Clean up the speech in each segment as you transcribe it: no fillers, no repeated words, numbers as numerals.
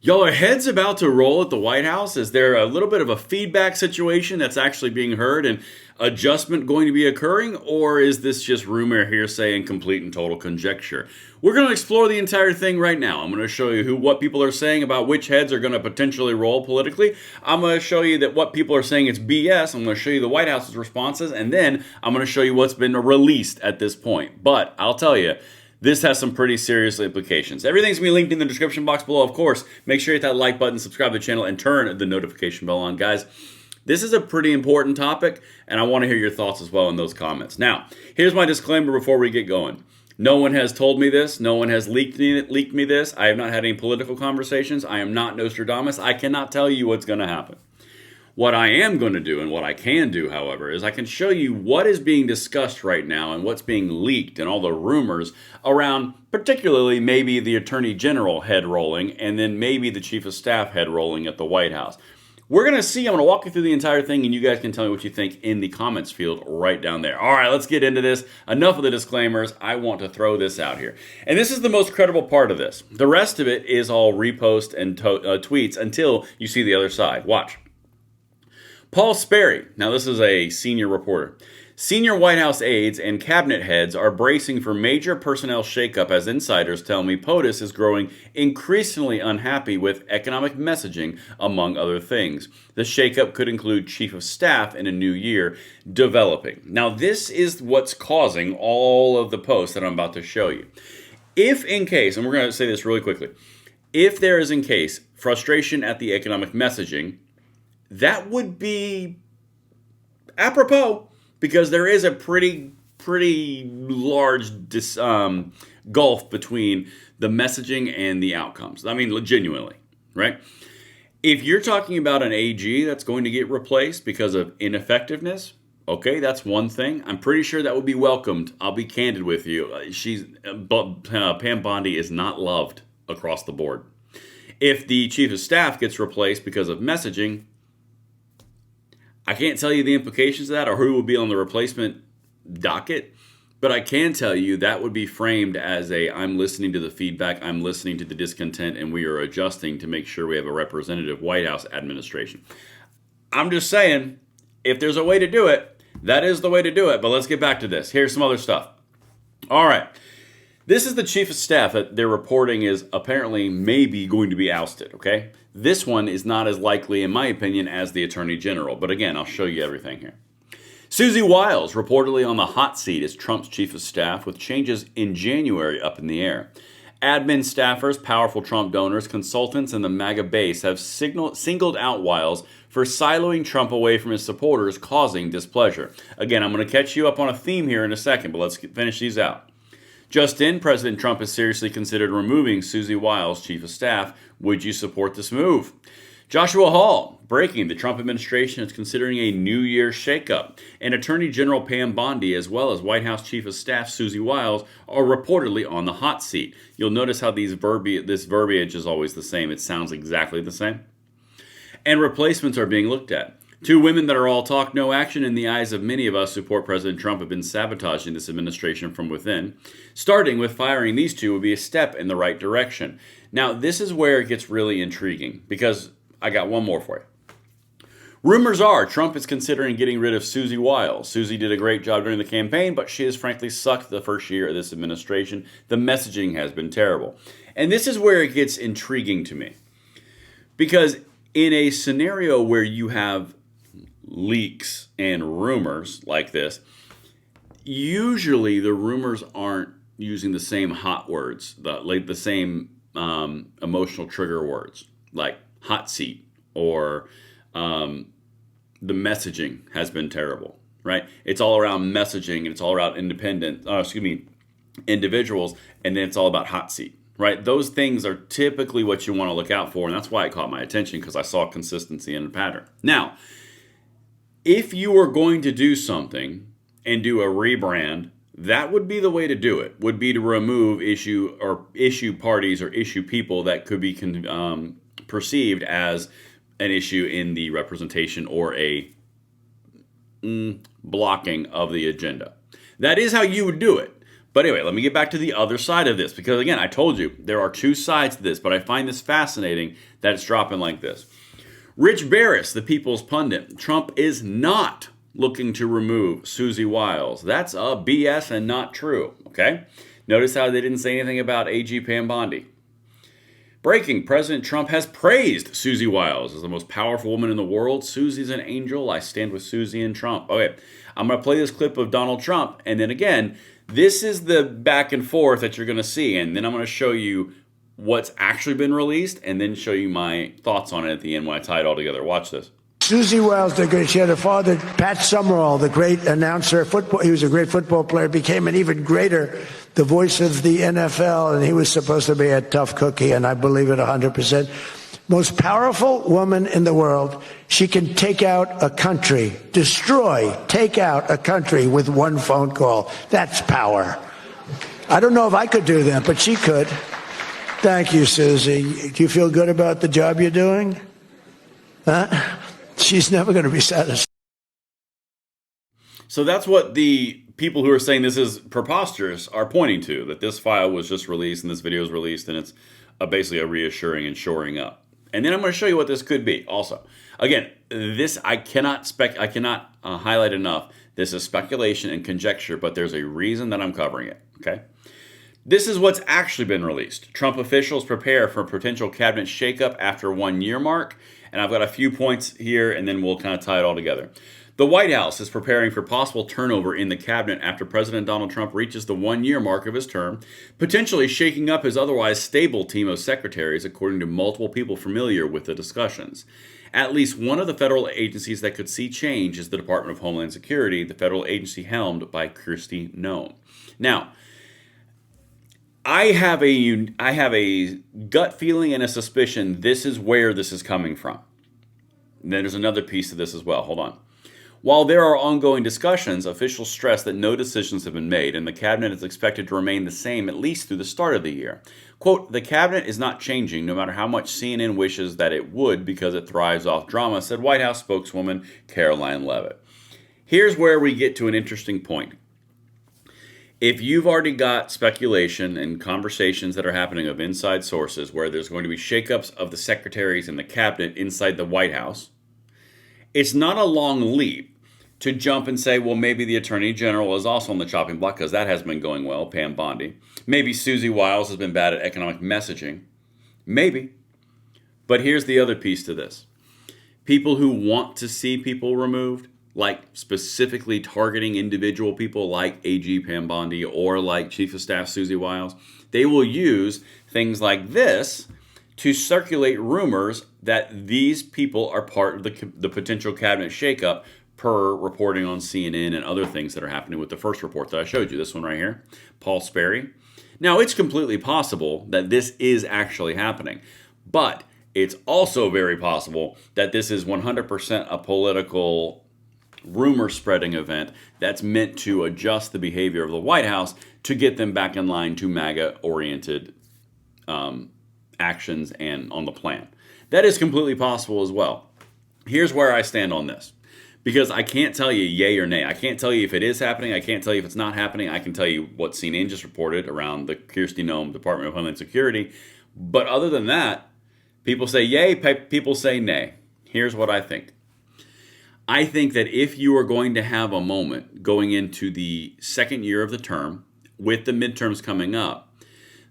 Y'all, are heads about to roll at the White House? Is there a little bit of a feedback situation that's actually being heard and adjustment going to be occurring? Or is this just rumor, hearsay, and complete and total conjecture? We're going to explore the entire thing right now. I'm going to show you what people are saying about which heads are going to potentially roll politically. I'm going to show you that what people are saying is BS. I'm going to show you the White House's responses. And then I'm going to show you what's been released at this point. But I'll tell you, this has some pretty serious implications. Everything's going to be linked in the description box below, of course. Make sure you hit that like button, subscribe to the channel, and turn the notification bell on, guys. This is a pretty important topic, and I want to hear your thoughts as well in those comments. Now, here's my disclaimer before we get going. No one has told me this. No one has leaked me this. I have not had any political conversations. I am not Nostradamus. I cannot tell you what's going to happen. What I am going to do and what I can do, however, is I can show you what is being discussed right now and what's being leaked and all the rumors around particularly maybe the Attorney General head rolling and then maybe the Chief of Staff head rolling at the White House. We're going to see. I'm going to walk you through the entire thing, and you guys can tell me what you think in the comments field right down there. All right, let's get into this. Enough of the disclaimers. I want to throw this out here. And this is the most credible part of this. The rest of it is all repost and tweets until you see the other side. Watch. Paul Sperry, now this is a senior reporter. Senior White House aides and cabinet heads are bracing for major personnel shakeup as insiders tell me POTUS is growing increasingly unhappy with economic messaging, among other things. The shakeup could include chief of staff in a new year developing. Now this is what's causing all of the posts that I'm about to show you. If in case, and we're going to say this really quickly, if there is in case frustration at the economic messaging, that would be apropos because there is a pretty large gulf between the messaging and the outcomes. I mean, genuinely, right? If you're talking about an AG that's going to get replaced because of ineffectiveness, okay, that's one thing. I'm pretty sure that would be welcomed. I'll be candid with you. Pam Bondi is not loved across the board. If the chief of staff gets replaced because of messaging, I can't tell you the implications of that or who will be on the replacement docket, but I can tell you that would be framed as I'm listening to the feedback, I'm listening to the discontent, and we are adjusting to make sure we have a representative White House administration. I'm just saying, if there's a way to do it, that is the way to do it, but let's get back to this. Here's some other stuff. All right. This is the chief of staff that they're reporting is apparently maybe going to be ousted, okay? This one is not as likely, in my opinion, as the Attorney General. But again, I'll show you everything here. Susie Wiles, reportedly on the hot seat as Trump's chief of staff, with changes in January up in the air. Admin staffers, powerful Trump donors, consultants, and the MAGA base have singled out Wiles for siloing Trump away from his supporters, causing displeasure. Again, I'm going to catch you up on a theme here in a second, but let's finish these out. Just in, President Trump has seriously considered removing Susie Wiles, chief of staff. Would you support this move? Joshua Hall, breaking. The Trump administration is considering a New Year shakeup. And Attorney General Pam Bondi, as well as White House Chief of Staff Susie Wiles, are reportedly on the hot seat. You'll notice how this verbiage is always the same. It sounds exactly the same. And replacements are being looked at. Two women that are all talk, no action in the eyes of many of us who support President Trump have been sabotaging this administration from within. Starting with firing these two would be a step in the right direction. Now, this is where it gets really intriguing because I got one more for you. Rumors are Trump is considering getting rid of Susie Wiles. Susie did a great job during the campaign, but she has frankly sucked the first year of this administration. The messaging has been terrible. And this is where it gets intriguing to me. Because in a scenario where you have leaks and rumors like this, usually the rumors aren't using the same hot words, the same emotional trigger words, like hot seat or the messaging has been terrible, right? It's all around messaging and it's all around individuals, and then it's all about hot seat, right? Those things are typically what you want to look out for, and that's why it caught my attention because I saw consistency in the pattern. Now, if you were going to do something and do a rebrand, that would be the way to do it, would be to remove issue parties or issue people that could be perceived as an issue in the representation or a blocking of the agenda. That is how you would do it. But anyway, let me get back to the other side of this, because again, I told you there are two sides to this, but I find this fascinating that it's dropping like this. Rich Barris, the People's Pundit: Trump is not looking to remove Susie Wiles. That's a BS and not true, okay? Notice how they didn't say anything about AG Pam Bondi. Breaking: President Trump has praised Susie Wiles as the most powerful woman in the world. Susie's an angel. I stand with Susie and Trump. Okay, I'm going to play this clip of Donald Trump, and then again, this is the back and forth that you're going to see, and then I'm going to show you what's actually been released, and then show you my thoughts on it at the end when I tie it all together. Watch this. Susie Wiles, she had a father, Pat Summerall, the great announcer. He was a great football player, became an even greater, the voice of the NFL, and he was supposed to be a tough cookie, and I believe it 100%. Most powerful woman in the world. She can take out a country, take out a country with one phone call. That's power. I don't know if I could do that, but she could. Thank you, Susie. Do you feel good about the job you're doing? Huh? She's never going to be satisfied. So that's what the people who are saying this is preposterous are pointing to, that this file was just released and this video is released, and it's basically a reassuring and shoring up. And then I'm going to show you what this could be also. Again, this I cannot highlight enough. This is speculation and conjecture, but there's a reason that I'm covering it, okay? This is what's actually been released. Trump officials prepare for a potential cabinet shakeup after 1 year mark. And I've got a few points here, and then we'll kind of tie it all together. The White House is preparing for possible turnover in the cabinet after President Donald Trump reaches the 1 year mark of his term, potentially shaking up his otherwise stable team of secretaries, according to multiple people familiar with the discussions. At least one of the federal agencies that could see change is the Department of Homeland Security, the federal agency helmed by Kristi Noem. Now, I have a gut feeling and a suspicion this is where this is coming from. And then there's another piece to this as well. Hold on. While there are ongoing discussions, officials stress that no decisions have been made, and the cabinet is expected to remain the same at least through the start of the year. Quote, the cabinet is not changing, no matter how much CNN wishes that it would, because it thrives off drama, said White House spokeswoman Caroline Leavitt. Here's where we get to an interesting point. If you've already got speculation and conversations that are happening of inside sources where there's going to be shakeups of the secretaries in the cabinet inside the White House, it's not a long leap to jump and say, well, maybe the Attorney General is also on the chopping block, because that has been going well, Pam Bondi. Maybe Susie Wiles has been bad at economic messaging. Maybe. But here's the other piece to this. People who want to see people removed, like specifically targeting individual people like AG Pam Bondi or like Chief of Staff Susie Wiles, they will use things like this to circulate rumors that these people are part of the potential cabinet shakeup, per reporting on CNN and other things that are happening with the first report that I showed you, this one right here, Paul Sperry. Now, it's completely possible that this is actually happening, but it's also very possible that this is 100% a political rumor spreading event that's meant to adjust the behavior of the White House to get them back in line to MAGA-oriented actions and on the plan. That is completely possible as well. Here's where I stand on this, because I can't tell you yay or nay. I can't tell you if it is happening. I can't tell you if it's not happening. I can tell you what CNN just reported around the Kristi Noem Department of Homeland Security. But other than that, people say yay, people say nay. Here's what I think. I think that if you are going to have a moment going into the second year of the term, with the midterms coming up,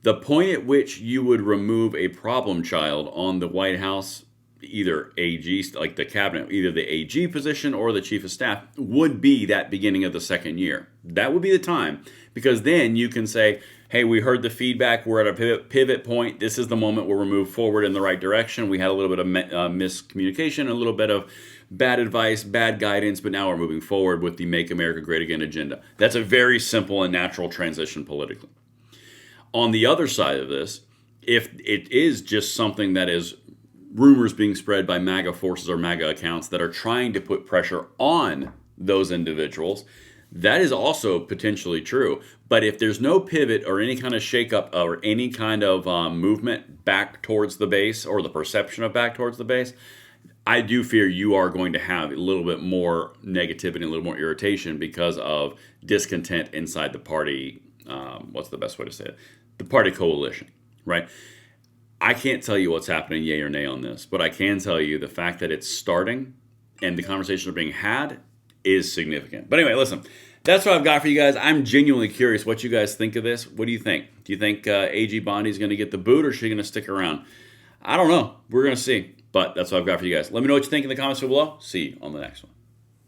the point at which you would remove a problem child on the White House, either AG, like the cabinet, either the AG position or the Chief of Staff, would be that beginning of the second year. That would be the time, because then you can say, hey, we heard the feedback, we're at a pivot point, this is the moment where we move forward in the right direction. We had a little bit of miscommunication, a little bit of bad advice, bad guidance, but now we're moving forward with the Make America Great Again agenda. That's a very simple and natural transition politically. On the other side of this, if it is just something that is rumors being spread by MAGA forces or MAGA accounts that are trying to put pressure on those individuals, that is also potentially true. But if there's no pivot or any kind of shakeup or any kind of movement back towards the base, or the perception of back towards the base, I do fear you are going to have a little bit more negativity, a little more irritation because of discontent inside the party what's the best way to say it? The party coalition, right? I can't tell you what's happening, yay or nay, on this, but I can tell you the fact that it's starting and the conversations are being had is significant. But anyway, listen, that's what I've got for you guys. I'm genuinely curious what you guys think of this. What do you think? Do you think AG Bondi is going to get the boot, or is she going to stick around? I don't know. We're going to see. But that's what I've got for you guys. Let me know what you think in the comments below. See you on the next one.